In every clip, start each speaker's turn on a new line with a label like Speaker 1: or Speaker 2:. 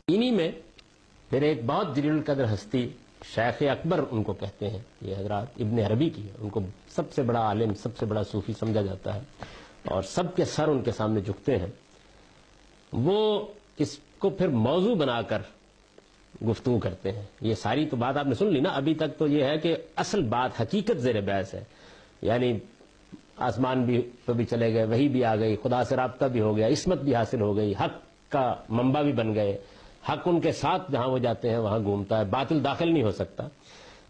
Speaker 1: انہی میں پھر ایک بہت جلیل القدر ہستی شیخ اکبر ان کو کہتے ہیں، یہ حضرات ابن عربی کی ہے، ان کو سب سے بڑا عالم، سب سے بڑا صوفی سمجھا جاتا ہے اور سب کے سر ان کے سامنے جھکتے ہیں. وہ اس کو پھر موضوع بنا کر گفتگو کرتے ہیں. یہ ساری تو بات آپ نے سن لی نا. ابھی تک تو یہ ہے کہ اصل بات حقیقت زیر بحث ہے، یعنی آسمان بھی تو بھی چلے گئے، وہی بھی آ گئی، خدا سے رابطہ بھی ہو گیا، عصمت بھی حاصل ہو گئی، حق کا منبع بھی بن گئے، حق ان کے ساتھ جہاں وہ جاتے ہیں وہاں گھومتا ہے، باطل داخل نہیں ہو سکتا.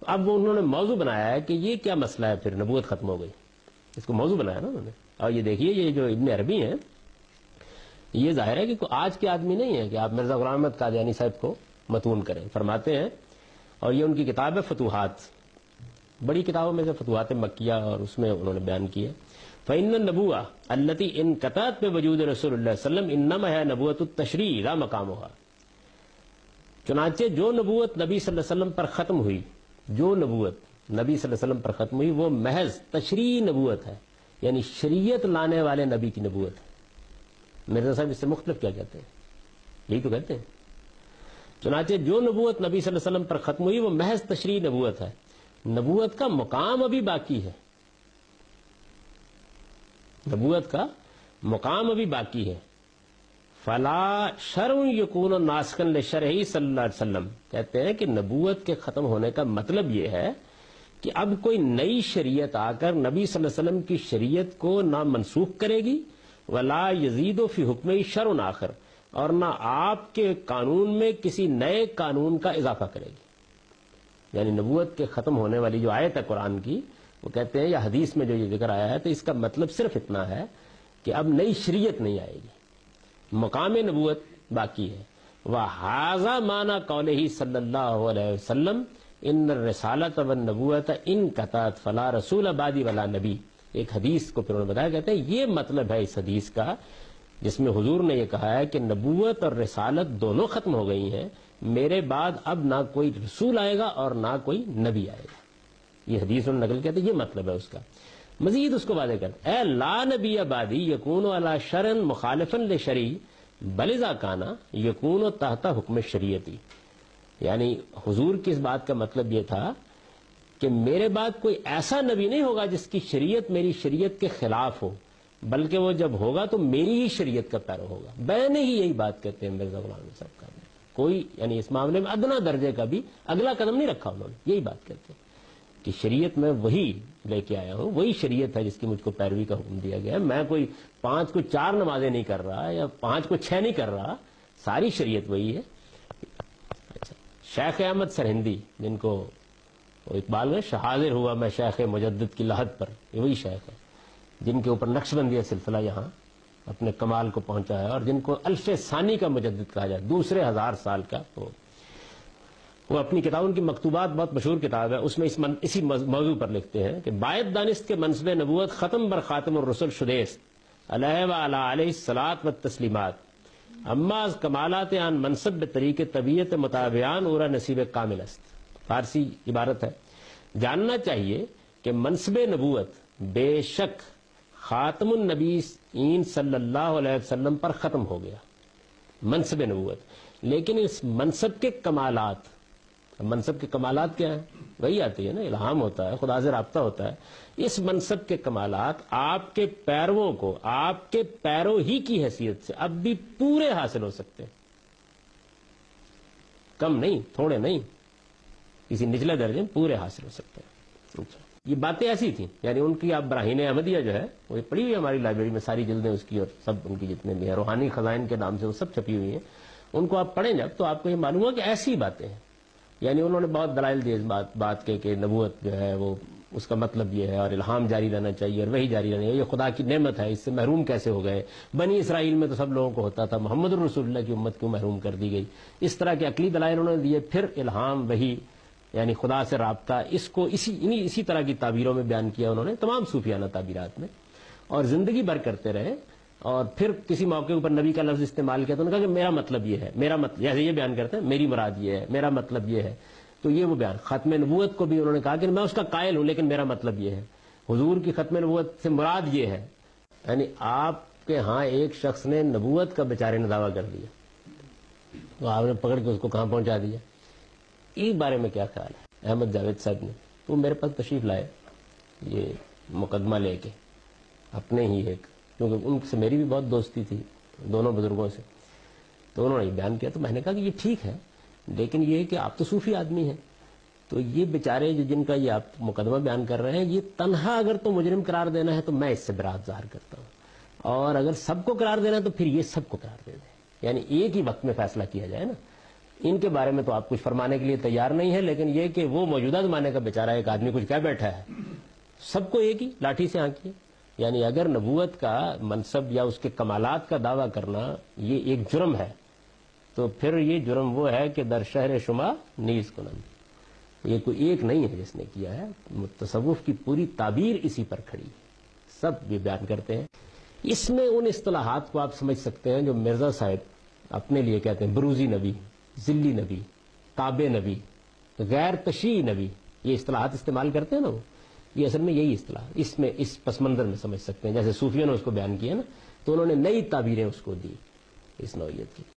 Speaker 1: اب وہ انہوں نے موضوع بنایا ہے کہ یہ کیا مسئلہ ہے، پھر نبوت ختم ہو گئی، اس کو موضوع بنایا نا انہوں نے. اور یہ دیکھیے یہ جو ابن عربی ہیں، یہ ظاہر ہے کہ کوئی آج کے آدمی نہیں ہے کہ آپ مرزا غلام احمد قادیانی صاحب کو متون کریں. فرماتے ہیں، اور یہ ان کی کتاب ہے فتوحات، بڑی کتابوں میں سے فتوحات مکیہ، اور اس میں انہوں نے بیان کیا فإن النبوة التي انقطعت بوجود رسول اللہ صلی اللہ علیہ وسلم انما ہے نبوت التشریع لا مقامها. چنانچہ جو نبوت نبی صلی اللہ علیہ وسلم پر ختم ہوئی، جو نبوت نبی صلی اللہ علیہ وسلم پر ختم ہوئی وہ محض تشریعی نبوت ہے، یعنی شریعت لانے والے نبی کی نبوت ہے. مرزا صاحب اس سے مختلف کیا کہتے ہیں؟ یہی تو کہتے ہیں. چنانچہ جو نبوت نبی صلی اللہ علیہ وسلم پر ختم ہوئی وہ محض تشریعی نبوت ہے، نبوت کا مقام ابھی باقی ہے، نبوت کا مقام ابھی باقی ہے. فلا شرع یکون ناسخا لشرعہ صلی اللہ علیہ وسلم. کہتے ہیں کہ نبوت کے ختم ہونے کا مطلب یہ ہے کہ اب کوئی نئی شریعت آ کر نبی صلی اللہ علیہ وسلم کی شریعت کو نہ منسوخ کرے گی، ولا یزید فی حکمہ شرع آخر، اور نہ آپ کے قانون میں کسی نئے قانون کا اضافہ کرے گی. یعنی نبوت کے ختم ہونے والی جو آیت ہے قرآن کی، وہ کہتے ہیں یا حدیث میں جو یہ ذکر آیا ہے تو اس کا مطلب صرف اتنا ہے کہ اب نئی شریعت نہیں آئے گی، مقام نبوت باقی ہے. وَهَذَا مَعْنَى قَوْلِهِ صلی اللہ علیہ وسلم ان الرسالۃ والنبوۃ انقطعت فلا رسول بعدی ولا نبی. ایک حدیث کو پھر انہوں نے بتایا، کہتے ہیں یہ مطلب ہے اس حدیث کا جس میں حضور نے یہ کہا ہے کہ نبوت اور رسالت دونوں ختم ہو گئی ہیں، میرے بعد اب نہ کوئی رسول آئے گا اور نہ کوئی نبی آئے گا. یہ حدیث انہوں نے نقل کیا تھا، یہ مطلب ہے اس کا. مزید اس کو واضح کرتے اے لا نبی بعدی یکون علی شرع مخالفا لشریع بل اذا کان یکون تحت حکم شریعتی. یعنی حضور کی اس بات کا مطلب یہ تھا کہ میرے بعد کوئی ایسا نبی نہیں ہوگا جس کی شریعت میری شریعت کے خلاف ہو، بلکہ وہ جب ہوگا تو میری ہی شریعت کا پیرو ہوگا. بین ہی یہی بات کہتے ہیں مرزا غلام احمد صاحب کا. کوئی یعنی اس معاملے میں ادنا درجے کا بھی اگلا قدم نہیں رکھا انہوں نے. یہی بات کہتے ہیں کہ شریعت میں وہی لے کے آیا ہوں، وہی شریعت ہے جس کی مجھ کو پیروی کا حکم دیا گیا ہے. میں کوئی 5 کو 4 نمازیں نہیں کر رہا یا 5 کو 6 نہیں کر رہا، ساری شریعت وہی ہے. اچھا، شیخ احمد سرہندی جن کو اقبال میں حاضر ہوا میں شیخ مجدد کی لحد پر، یہ وہی شیخ ہے جن کے اوپر نقش بندی سلسلہ یہاں اپنے کمال کو پہنچا ہے، اور جن کو الف ثانی کا مجدد کہا جائے، دوسرے 1000 سال کا. وہ اپنی کتاب، ان کی مکتوبات بہت مشہور کتاب ہے، اس میں اسی موضوع پر لکھتے ہیں کہ باید دانست کے منصب نبوت ختم بر خاتم الرسل شدیست علیہ و علی علیہ الصلاۃ والتسلیمات اما از کمالات آن منصب بطریق طبیعت مطابعان اورا نصیب کامل است. فارسی عبارت ہے. جاننا چاہیے کہ منصب نبوت بے شک خاتم النبیین صلی اللہ علیہ وسلم پر ختم ہو گیا، منصب نبوت، لیکن اس منصب کے کمالات، منصب کے کمالات کیا ہیں؟ وہی آتی ہے نا، الہام ہوتا ہے، خدا سے رابطہ ہوتا ہے. اس منصب کے کمالات آپ کے پیرووں کو آپ کے پیرو ہی کی حیثیت سے اب بھی پورے حاصل ہو سکتے ہیں، کم نہیں، تھوڑے نہیں، کسی نچلے درجے میں پورے حاصل ہو سکتے ہیں. یہ باتیں ایسی تھیں، یعنی ان کی آپ براہین احمدیہ جو ہے وہ پڑھی ہوئی ہے ہماری لائبریری میں، ساری جلدیں اس کی، اور سب ان کی جتنے بھی ہیں روحانی خزائن کے نام سے وہ سب چھپی ہوئی ہیں. ان کو آپ پڑھیں جب تو آپ کو یہ معلوم ہوا کہ ایسی باتیں ہیں. یعنی انہوں نے بہت دلائل دیے اس بات کے کہ نبوت جو ہے وہ اس کا مطلب یہ ہے، اور الہام جاری رہنا چاہیے، اور وہی جاری رہنا چاہیے، یہ خدا کی نعمت ہے، اس سے محروم کیسے ہو گئے؟ بنی اسرائیل میں تو سب لوگوں کو ہوتا تھا، محمد الرسول اللہ کی امت کیوں محروم کر دی گئی؟ اس طرح کے عقلی دلائل انہوں نے دیے. پھر الہام، وہی، یعنی خدا سے رابطہ، اس کو اسی طرح کی تعبیروں میں بیان کیا انہوں نے، تمام صوفیانہ تعبیرات میں، اور زندگی بھر کرتے رہے. اور پھر کسی موقع پر نبی کا لفظ استعمال کیا تو انہوں نے کہا کہ میرا مطلب یہ ہے، میرا مطلب، جیسے یہ بیان کرتے ہیں میری مراد یہ ہے، میرا مطلب یہ ہے. تو یہ وہ بیان ختم نبوت کو بھی انہوں نے کہا کہ میں اس کا قائل ہوں لیکن میرا مطلب یہ ہے. حضور کی ختم نبوت سے مراد یہ ہے. یعنی آپ کے ہاں ایک شخص نے نبوت کا بیچارے نے دعویٰ کر دیا، تو آپ نے پکڑ کے اس کو کہاں پہنچا دیا. اس بارے میں کیا خیال ہے؟ احمد جاوید صاحب نے وہ میرے پاس تشریف لائے یہ مقدمہ لے کے اپنے ہی ایک، کیونکہ ان سے میری بھی بہت دوستی تھی دونوں بزرگوں سے، تو انہوں نے یہ بیان کیا. تو میں نے کہا کہ یہ ٹھیک ہے، لیکن یہ کہ آپ تو صوفی آدمی ہیں، تو یہ بیچارے جو جن کا یہ آپ مقدمہ بیان کر رہے ہیں، یہ تنہا اگر تو مجرم قرار دینا ہے تو میں اس سے برات ظاہر کرتا ہوں، اور اگر سب کو قرار دینا ہے تو پھر یہ سب کو قرار دے دیں، یعنی ایک ہی وقت میں فیصلہ کیا جائے نا. ان کے بارے میں تو آپ کچھ فرمانے کے لیے تیار نہیں ہے، لیکن یہ کہ وہ موجودہ زمانے کا بیچارہ ایک آدمی کچھ کہہ بیٹھا ہے، سب کو ایک ہی لاٹھی سے آنکھیے. یعنی اگر نبوت کا منصب یا اس کے کمالات کا دعویٰ کرنا یہ ایک جرم ہے، تو پھر یہ جرم وہ ہے کہ در شہر شما نیز کنند. یہ کوئی ایک نہیں ہے جس نے کیا ہے، تصوف کی پوری تعبیر اسی پر کھڑی ہے، سب یہ بیان کرتے ہیں. اس میں ان اصطلاحات کو آپ سمجھ سکتے ہیں جو مرزا صاحب اپنے لیے کہتے ہیں، بروزی نبی، ذلی نبی، تابع نبی، غیر تشیع نبی، یہ اصطلاحات استعمال کرتے ہیں نا وہ، یہ اصل میں یہی اصطلاح اس میں اس پس منظر میں سمجھ سکتے ہیں. جیسے صوفیوں نے اس کو بیان کیا نا، تو انہوں نے نئی تعبیریں اس کو دی اس نوعیت کی.